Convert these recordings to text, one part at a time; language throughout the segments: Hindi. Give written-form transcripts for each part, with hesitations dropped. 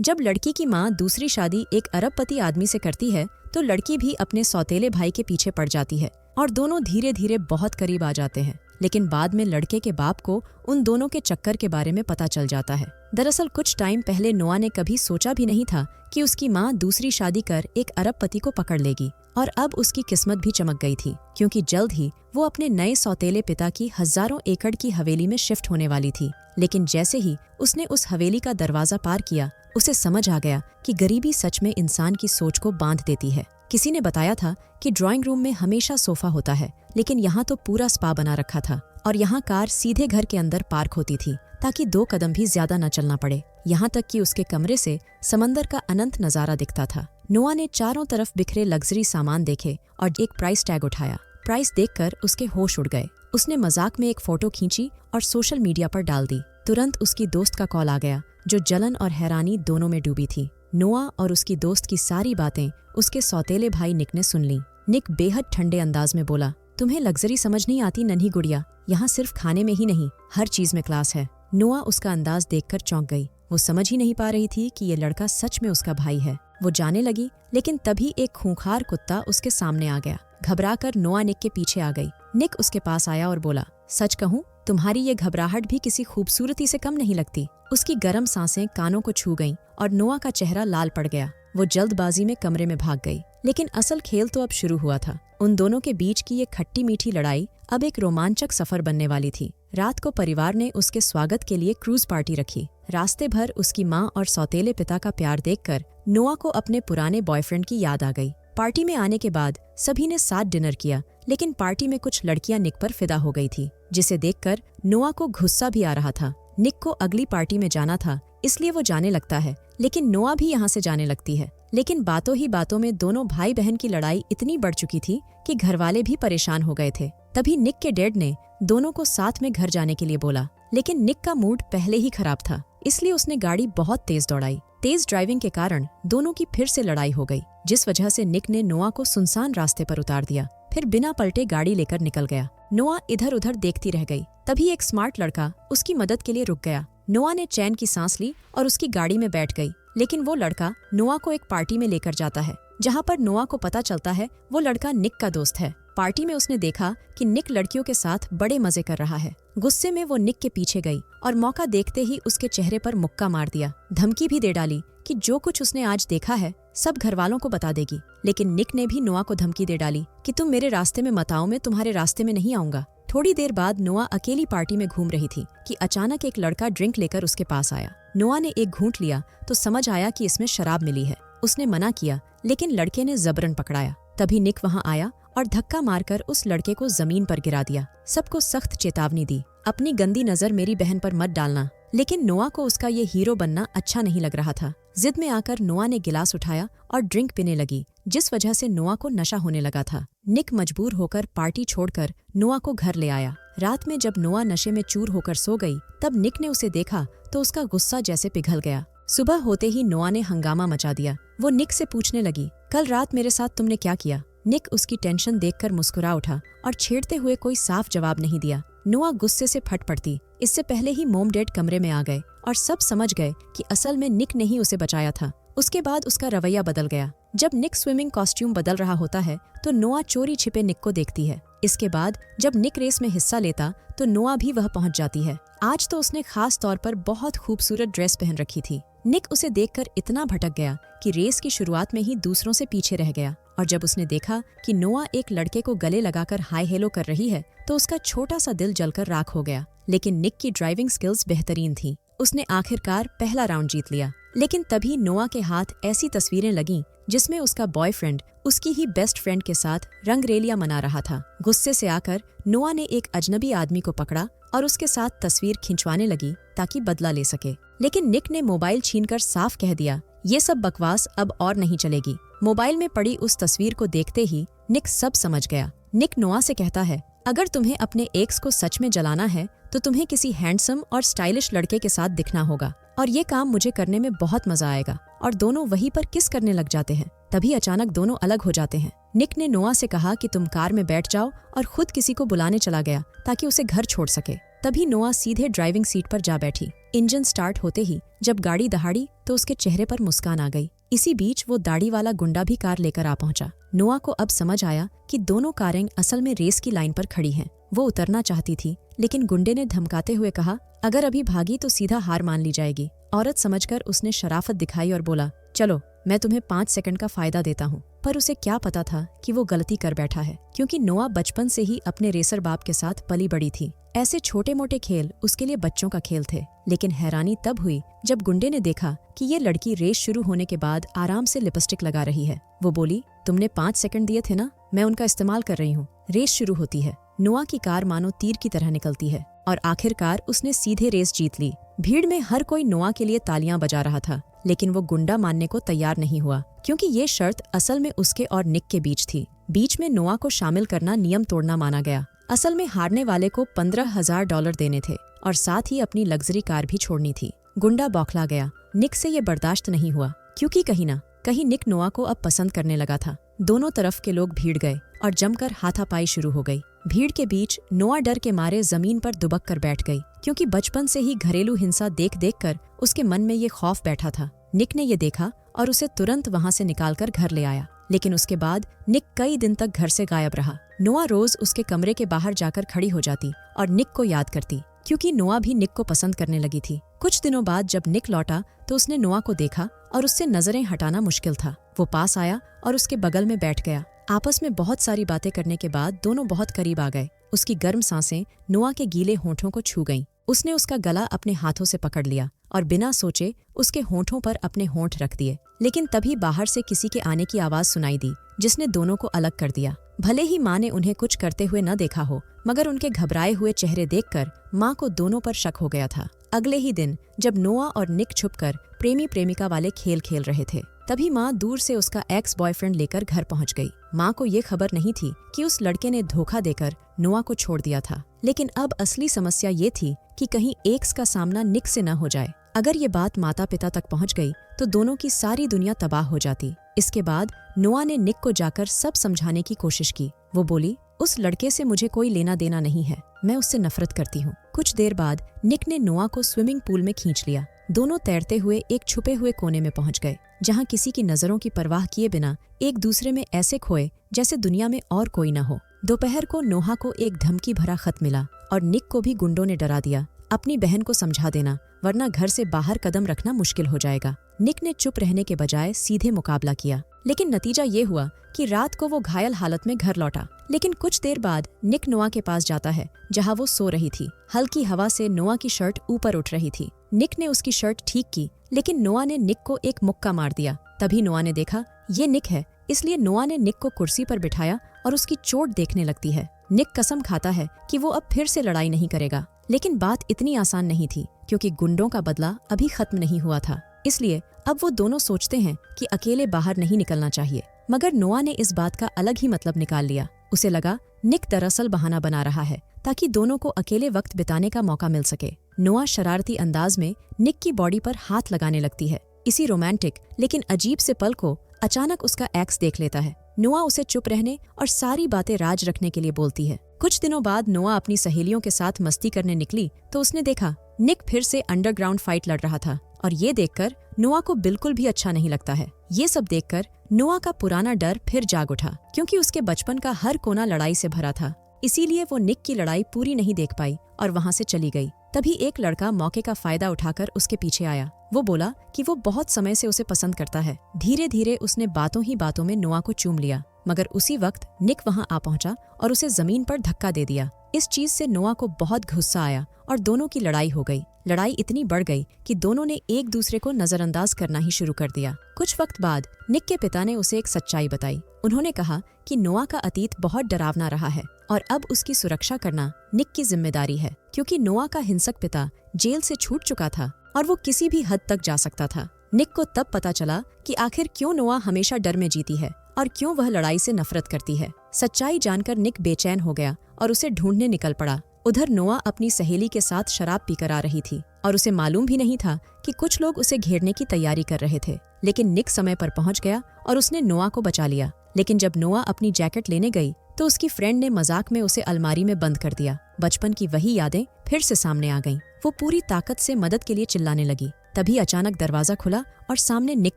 जब लड़की की माँ दूसरी शादी एक अरबपति आदमी से करती है तो लड़की भी अपने सौतेले भाई के पीछे पड़ जाती है और दोनों धीरे धीरे बहुत करीब आ जाते हैं। लेकिन बाद में लड़के के बाप को उन दोनों के चक्कर के बारे में पता चल जाता है। दरअसल कुछ टाइम पहले नोआ ने कभी सोचा भी नहीं था कि उसकी माँ दूसरी शादी कर एक अरबपति को पकड़ लेगी और अब उसकी किस्मत भी चमक गई थी, क्योंकि जल्द ही वो अपने नए सौतेले पिता की हजारों एकड़ की हवेली में शिफ्ट होने वाली थी। लेकिन जैसे ही उसने उस हवेली का दरवाजा पार किया, उसे समझ आ गया कि गरीबी सच में इंसान की सोच को बांध देती है। किसी ने बताया था कि ड्राइंग रूम में हमेशा सोफा होता है, लेकिन यहाँ तो पूरा स्पा बना रखा था और यहाँ कार सीधे घर के अंदर पार्क होती थी ताकि 2 कदम भी ज्यादा न चलना पड़े। यहाँ तक कि उसके कमरे से समंदर का अनंत नजारा दिखता था। नोआ ने चारों तरफ बिखरे लग्जरी सामान देखे और एक प्राइस टैग उठाया। प्राइस देखकर उसके होश उड़ गए। उसने मजाक में एक फोटो खींची और सोशल मीडिया पर डाल दी। तुरंत उसकी दोस्त का कॉल आ गया, जो जलन और हैरानी दोनों में डूबी थी। नोआ और उसकी दोस्त की सारी बातें उसके सौतेले भाई निक ने सुन ली। निक बेहद ठंडे अंदाज में बोला, तुम्हें लग्जरी समझ नहीं आती नन्ही गुड़िया, यहाँ सिर्फ खाने में ही नहीं हर चीज में क्लास है। नोआ उसका अंदाज देखकर चौंक गई। वो समझ ही नहीं पा रही थी कि ये लड़का सच में उसका भाई है। वो जाने लगी, लेकिन तभी एक खूंखार कुत्ता उसके सामने आ गया। घबराकर नोआ निक के पीछे आ गई। निक उसके पास आया और बोला, सच कहूँ तुम्हारी ये घबराहट भी किसी खूबसूरती से कम नहीं लगती। उसकी गर्म सांसें कानों को छू गईं और नोआ का चेहरा लाल पड़ गया। वो जल्दबाजी में कमरे में भाग गई। लेकिन असल खेल तो अब शुरू हुआ था। उन दोनों के बीच की ये खट्टी मीठी लड़ाई अब एक रोमांचक सफर बनने वाली थी। रात को परिवार ने उसके स्वागत के लिए क्रूज पार्टी रखी। रास्ते भर उसकी माँ और सौतेले पिता का प्यार देखकर नोआ को अपने पुराने बॉयफ्रेंड की याद आ गई। पार्टी में आने के बाद सभी ने साथ डिनर किया, लेकिन पार्टी में कुछ लड़कियां निक पर फिदा हो गई थी, जिसे देखकर नोआ को गुस्सा भी आ रहा था। निक को अगली पार्टी में जाना था, इसलिए वो जाने लगता है, लेकिन नोआ भी यहाँ से जाने लगती है। लेकिन बातों ही बातों में दोनों भाई बहन की लड़ाई इतनी बढ़ चुकी थी कि घरवाले भी परेशान हो गए थे। तभी निक के डैड ने दोनों को साथ में घर जाने के लिए बोला, लेकिन निक का मूड पहले ही खराब था, इसलिए उसने गाड़ी बहुत तेज दौड़ाई। तेज ड्राइविंग के कारण दोनों की फिर से लड़ाई हो गई, जिस वजह से निक ने नोआ को सुनसान रास्ते पर उतार दिया, फिर बिना पलटे गाड़ी लेकर निकल गया। नोआ इधर उधर देखती रह गई। तभी एक स्मार्ट लड़का उसकी मदद के लिए रुक गया। नोआ ने चैन की सांस ली और उसकी गाड़ी में बैठ गई। लेकिन वो लड़का नोआ को एक पार्टी में लेकर जाता है, जहाँ पर नोआ को पता चलता है वो लड़का निक का दोस्त है। पार्टी में उसने देखा कि निक लड़कियों के साथ बड़े मजे कर रहा है। गुस्से में वो निक के पीछे गई और मौका देखते ही उसके चेहरे पर मुक्का मार दिया। धमकी भी दे डाली कि जो कुछ उसने आज देखा है सब घरवालों को बता देगी। लेकिन निक ने भी नोआ को धमकी दे डाली कि तुम मेरे रास्ते में मत आओ, मैं तुम्हारे रास्ते में नहीं आऊंगा। थोड़ी देर बाद नोआ अकेली पार्टी में घूम रही थी कि अचानक एक लड़का ड्रिंक लेकर उसके पास आया। नोआ ने एक घूंट लिया तो समझ आया कि इसमें शराब मिली है। उसने मना किया, लेकिन लड़के ने जबरन पकड़ाया। तभी निक वहां आया और धक्का मारकर उस लड़के को जमीन पर गिरा दिया। सबको सख्त चेतावनी दी, अपनी गंदी नजर मेरी बहन पर मत डालना। लेकिन नोआ को उसका ये हीरो बनना अच्छा नहीं लग रहा था। जिद में आकर नोआ ने गिलास उठाया और ड्रिंक पीने लगी, जिस वजह से नोआ को नशा होने लगा था। निक मजबूर होकर पार्टी छोड़कर नोआ को घर ले आया। रात में जब नोआ नशे में चूर होकर सो गई, तब निक ने उसे देखा तो उसका गुस्सा जैसे पिघल गया। सुबह होते ही नोआ ने हंगामा मचा दिया। वो निक से पूछने लगी, कल रात मेरे साथ तुमने क्या किया? निक उसकी टेंशन देखकर मुस्कुरा उठा और छेड़ते हुए कोई साफ जवाब नहीं दिया। नोआ गुस्से से फट पड़ती। इससे पहले ही मॉम डैड कमरे में आ गए और सब समझ गए कि असल में निक ने ही उसे बचाया था। उसके बाद उसका रवैया बदल गया। जब निक स्विमिंग कॉस्ट्यूम बदल रहा होता है तो नोआ चोरी छिपे निक को देखती है। इसके बाद जब निक रेस में हिस्सा लेता तो नोआ भी वह पहुंच जाती है। आज तो उसने खास तौर पर बहुत खूबसूरत ड्रेस पहन रखी थी। निक उसे देखकर इतना भटक गया कि रेस की शुरुआत में ही दूसरों से पीछे रह गया। और जब उसने देखा कि नोआ एक लड़के को गले लगाकर हाय हेलो कर रही है तो उसका छोटा सा दिल जलकर राख हो गया। लेकिन निक की ड्राइविंग स्किल्स बेहतरीन थी। उसने आखिरकार पहला राउंड जीत लिया। लेकिन तभी नोआ के हाथ ऐसी तस्वीरें लगीं जिसमें उसका बॉयफ्रेंड उसकी ही बेस्ट फ्रेंड के साथ रंगरेलियां मना रहा था। गुस्से से आकर नोआ ने एक अजनबी आदमी को पकड़ा और उसके साथ तस्वीर खिंचवाने लगी ताकि बदला ले सके। लेकिन निक ने मोबाइल छीनकर साफ कह दिया, ये सब बकवास अब और नहीं चलेगी। मोबाइल में पड़ी उस तस्वीर को देखते ही निक सब समझ गया। निक नोआ से कहता है, अगर तुम्हें अपने एक्स को सच में जलाना है तो तुम्हें किसी हैंडसम और स्टाइलिश लड़के के साथ दिखना होगा और ये काम मुझे करने में बहुत मजा आएगा। और दोनों वहीं पर किस करने लग जाते हैं। तभी अचानक दोनों अलग हो जाते हैं। निक ने नोआ से कहा कि तुम कार में बैठ जाओ और खुद किसी को बुलाने चला गया ताकि उसे घर छोड़ सके। तभी नोआ सीधे ड्राइविंग सीट पर जा बैठी। इंजन स्टार्ट होते ही जब गाड़ी दहाड़ी तो उसके चेहरे पर मुस्कान आ गई। इसी बीच वो दाढ़ी वाला गुंडा भी कार लेकर आ पहुंचा। नोआ को अब समझ आया कि दोनों कारें असल में रेस की लाइन पर खड़ी हैं। वो उतरना चाहती थी, लेकिन गुंडे ने धमकाते हुए कहा, अगर अभी भागी तो सीधा हार मान ली जाएगी। औरत समझकर उसने शराफत दिखाई और बोला, चलो मैं तुम्हें 5 सेकंड का फायदा देता हूँ। पर उसे क्या पता था कि वो गलती कर बैठा है, क्योंकि नोआ बचपन से ही अपने रेसर बाप के साथ पली बड़ी थी। ऐसे छोटे मोटे खेल उसके लिए बच्चों का खेल थे। लेकिन हैरानी तब हुई जब गुंडे ने देखा कि ये लड़की रेस शुरू होने के बाद आराम से लिपस्टिक लगा रही है। वो बोली, तुमने 5 सेकंड दिए थे ना, मैं उनका इस्तेमाल कर रही हूँ। रेस शुरू होती है। नोआ की कार मानो तीर की तरह निकलती है और आखिरकार उसने सीधे रेस जीत ली। भीड़ में हर कोई नोआ के लिए तालियां बजा रहा था, लेकिन वो गुंडा मानने को तैयार नहीं हुआ, क्योंकि ये शर्त असल में उसके और निक के बीच थी। बीच में नोआ को शामिल करना नियम तोड़ना माना गया। असल में हारने वाले को $15,000 देने थे और साथ ही अपनी लग्जरी कार भी छोड़नी थी। गुंडा बौखला गया। निक से ये बर्दाश्त नहीं हुआ, क्योंकि कहीं ना कहीं निक नोआ को अब पसंद करने लगा था। दोनों तरफ के लोग भीड़ गए और जमकर हाथापाई शुरू हो गई। भीड़ के बीच नोआ डर के मारे जमीन पर दुबक कर बैठ गई, क्योंकि बचपन से ही घरेलू हिंसा देख देख कर उसके मन में ये खौफ बैठा था। निक ने ये देखा और उसे तुरंत वहां से निकालकर घर ले आया, लेकिन उसके बाद निक कई दिन तक घर से गायब रहा। नोआ रोज उसके कमरे के बाहर जाकर खड़ी हो जाती और निक को याद करती, क्योंकि नोआ भी निक को पसंद करने लगी थी। कुछ दिनों बाद जब निक लौटा तो उसने नोआ को देखा और उससे नजरें हटाना मुश्किल था। वो पास आया और उसके बगल में बैठ गया। आपस में बहुत सारी बातें करने के बाद दोनों बहुत करीब आ गए। उसकी गर्म सांसें नोआ के गीले होठों को छू गईं। उसने उसका गला अपने हाथों से पकड़ लिया और बिना सोचे उसके होठों पर अपने होंठ रख दिए। लेकिन तभी बाहर से किसी के आने की आवाज सुनाई दी, जिसने दोनों को अलग कर दिया। भले ही माँ ने उन्हें कुछ करते हुए न देखा हो, मगर उनके घबराए हुए चेहरे देखकर माँ को दोनों पर शक हो गया था। अगले ही दिन जब नोआ और निक छुपकर प्रेमी प्रेमिका वाले खेल खेल रहे थे, तभी माँ दूर से उसका एक्स बॉयफ्रेंड लेकर घर पहुंच गई। माँ को ये खबर नहीं थी कि उस लड़के ने धोखा देकर नोआ को छोड़ दिया था। लेकिन अब असली समस्या ये थी कि कहीं एक्स का सामना निक से न हो जाए। अगर ये बात माता पिता तक पहुंच गई तो दोनों की सारी दुनिया तबाह हो जाती। इसके बाद नोआ ने निक को जाकर सब समझाने की कोशिश की। वो बोली, उस लड़के से मुझे कोई लेना देना नहीं है, मैं उससे नफरत करती हूँ। कुछ देर बाद निक ने नोआ को स्विमिंग पूल में खींच लिया। दोनों तैरते हुए एक छुपे हुए कोने में पहुंच गए, जहां किसी की नजरों की परवाह किए बिना एक दूसरे में ऐसे खोए जैसे दुनिया में और कोई न हो। दोपहर को नोहा को एक धमकी भरा खत मिला और निक को भी गुंडों ने डरा दिया, अपनी बहन को समझा देना, वरना घर से बाहर कदम रखना मुश्किल हो जाएगा। निक ने चुप रहने के बजाय सीधे मुकाबला किया, लेकिन नतीजा ये हुआ कि रात को वो घायल हालत में घर लौटा। लेकिन कुछ देर बाद निक नोआ के पास जाता है, जहां वो सो रही थी। हल्की हवा से नोआ की शर्ट ऊपर उठ रही थी। निक ने उसकी शर्ट ठीक की, लेकिन नोआ ने निक को एक मुक्का मार दिया। तभी नोआ ने देखा ये निक है, इसलिए नोआ ने निक को कुर्सी पर बिठाया और उसकी चोट देखने लगती है। निक कसम खाता है कि वो अब फिर से लड़ाई नहीं करेगा, लेकिन बात इतनी आसान नहीं थी, क्योंकि गुंडों का बदला अभी खत्म नहीं हुआ था। इसलिए अब वो दोनों सोचते हैं कि अकेले बाहर नहीं निकलना चाहिए। मगर नोआ ने इस बात का अलग ही मतलब निकाल लिया। उसे लगा निक दरअसल बहाना बना रहा है ताकि दोनों को अकेले वक्त बिताने का मौका मिल सके। नोआ शरारती अंदाज में निक की बॉडी पर हाथ लगाने लगती है। इसी रोमांटिक लेकिन अजीब से पल को अचानक उसका एक्स देख लेता है। नोआ उसे चुप रहने और सारी बातें राज रखने के लिए बोलती है। कुछ दिनों बाद नोआ अपनी सहेलियों के साथ मस्ती करने निकली तो उसने देखा निक फिर से अंडरग्राउंड फाइट लड़ रहा था, और ये देखकर नोआ को बिल्कुल भी अच्छा नहीं लगता है। ये सब देखकर नोआ का पुराना डर फिर जाग उठा, क्योंकि उसके बचपन का हर कोना लड़ाई से भरा था। इसीलिए वो निक की लड़ाई पूरी नहीं देख पाई और वहां से चली गई। तभी एक लड़का मौके का फायदा उठाकर उसके पीछे आया। वो बोला कि वो बहुत समय से उसे पसंद करता है। धीरे धीरे उसने बातों ही बातों में नोआ को चूम लिया, मगर उसी वक्त निक वहां आ पहुंचा और उसे जमीन पर धक्का दे दिया। इस चीज से नोआ को बहुत गुस्सा आया और दोनों की लड़ाई हो गई। लड़ाई इतनी बढ़ गई कि दोनों ने एक दूसरे को नजरअंदाज करना ही शुरू कर दिया। कुछ वक्त बाद निक के पिता ने उसे एक सच्चाई बताई। उन्होंने कहा कि नोआ का अतीत बहुत डरावना रहा है और अब उसकी सुरक्षा करना निक की जिम्मेदारी है, क्योंकि नोआ का हिंसक पिता जेल से छूट चुका था और वो किसी भी हद तक जा सकता था। निक को तब पता चला कि आखिर क्यों नोआ हमेशा डर में जीती है और क्यों वह लड़ाई से नफरत करती है। सच्चाई जानकर निक बेचैन हो गया और उसे ढूंढने निकल पड़ा। उधर नोआ अपनी सहेली के साथ शराब पीकर आ रही थी और उसे मालूम भी नहीं था कि कुछ लोग उसे घेरने की तैयारी कर रहे थे। लेकिन निक समय पर पहुंच गया और उसने नोआ को बचा लिया। लेकिन जब नोआ अपनी जैकेट लेने गई तो उसकी फ्रेंड ने मजाक में उसे अलमारी में बंद कर दिया। बचपन की वही यादें फिर से सामने आ गईं। वो पूरी ताकत से मदद के लिए चिल्लाने लगी। तभी अचानक दरवाजा खुला और सामने निक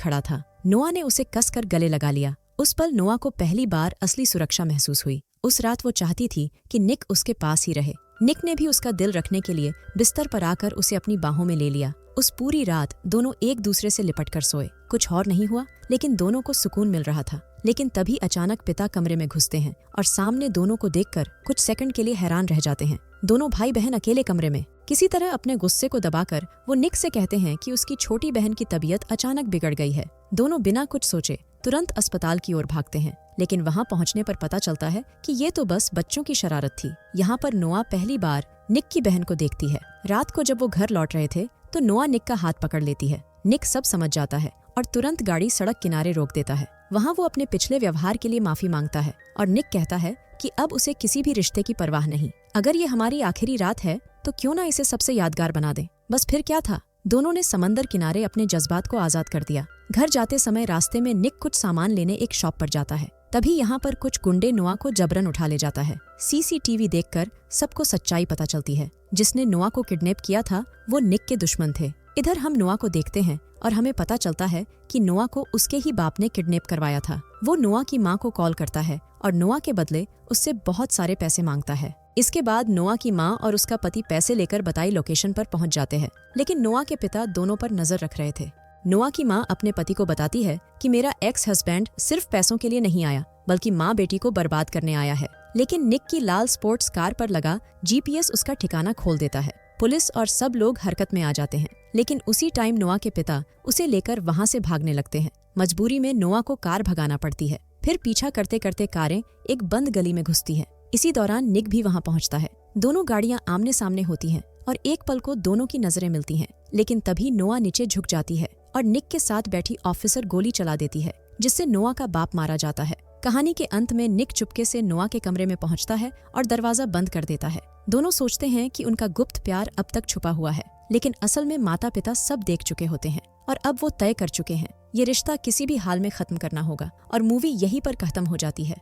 खड़ा था। नोआ ने उसे कसकर गले लगा लिया। उस पल नोआ को पहली बार असली सुरक्षा महसूस हुई। उस रात वो चाहती थी कि निक उसके पास ही रहे। निक ने भी उसका दिल रखने के लिए बिस्तर पर आकर उसे अपनी बाहों में ले लिया। उस पूरी रात दोनों एक दूसरे से लिपट कर सोए। कुछ और नहीं हुआ, लेकिन दोनों को सुकून मिल रहा था। लेकिन तभी अचानक पिता कमरे में घुसते हैं और सामने दोनों को देखकर कुछ सेकंड के लिए हैरान रह जाते हैं। दोनों भाई बहन अकेले कमरे में। किसी तरह अपने गुस्से को दबाकर वो निक से कहते हैं कि उसकी छोटी बहन की तबीयत अचानक बिगड़ गई है। दोनों बिना कुछ सोचे तुरंत अस्पताल की ओर भागते हैं। लेकिन वहाँ पहुँचने पर पता चलता है कि ये तो बस बच्चों की शरारत थी। यहाँ पर नोआ पहली बार निक की बहन को देखती है। रात को जब वो घर लौट रहे थे तो नोआ निक का हाथ पकड़ लेती है। निक सब समझ जाता है और तुरंत गाड़ी सड़क किनारे रोक देता है। वहाँ वो अपने पिछले व्यवहार के लिए माफी मांगता है और निक कहता है कि अब उसे किसी भी रिश्ते की परवाह नहीं। अगर ये हमारी आखिरी रात है तो क्यों ना इसे सबसे यादगार बना दें। बस फिर क्या था, दोनों ने समंदर किनारे अपने जज्बात को आजाद कर दिया। घर जाते समय रास्ते में निक कुछ सामान लेने एक शॉप पर जाता है। तभी यहाँ पर कुछ गुंडे नोआ को जबरन उठा ले जाता है। सीसीटीवी देखकर सबको सच्चाई पता चलती है। जिसने नोआ को किडनैप किया था वो निक के दुश्मन थे। इधर हम नोआ को देखते हैं और हमें पता चलता है कि नोआ को उसके ही बाप ने किडनैप करवाया था। वो नोआ की माँ को कॉल करता है और नोआ के बदले उससे बहुत सारे पैसे मांगता है। इसके बाद नोआ की माँ और उसका पति पैसे लेकर बताई लोकेशन पर पहुंच जाते हैं। लेकिन नोआ के पिता दोनों पर नजर रख रहे थे। नोआ की माँ अपने पति को बताती है कि मेरा एक्स हस्बैंड सिर्फ पैसों के लिए नहीं आया, बल्कि माँ बेटी को बर्बाद करने आया है। लेकिन निक की लाल स्पोर्ट्स कार पर लगा GPS उसका ठिकाना खोल देता है। पुलिस और सब लोग हरकत में आ जाते हैं। लेकिन उसी टाइम नोआ के पिता उसे लेकर वहाँ से भागने लगते हैं। मजबूरी में नोआ को कार भगाना पड़ती है। फिर पीछा करते करते कारें एक बंद गली में घुसती हैं। इसी दौरान निक भी वहाँ पहुँचता है। दोनों गाड़ियाँ आमने सामने होती हैं और एक पल को दोनों की नजरें मिलती हैं। लेकिन तभी नोआ नीचे झुक जाती है और निक के साथ बैठी ऑफिसर गोली चला देती है, जिससे नोआ का बाप मारा जाता है। कहानी के अंत में निक चुपके से नोआ के कमरे में पहुंचता है और दरवाजा बंद कर देता है। दोनों सोचते हैं कि उनका गुप्त प्यार अब तक छुपा हुआ है, लेकिन असल में माता पिता सब देख चुके होते हैं और अब वो तय कर चुके हैं ये रिश्ता किसी भी हाल में खत्म करना होगा। और मूवी यहीं पर खत्म हो जाती है।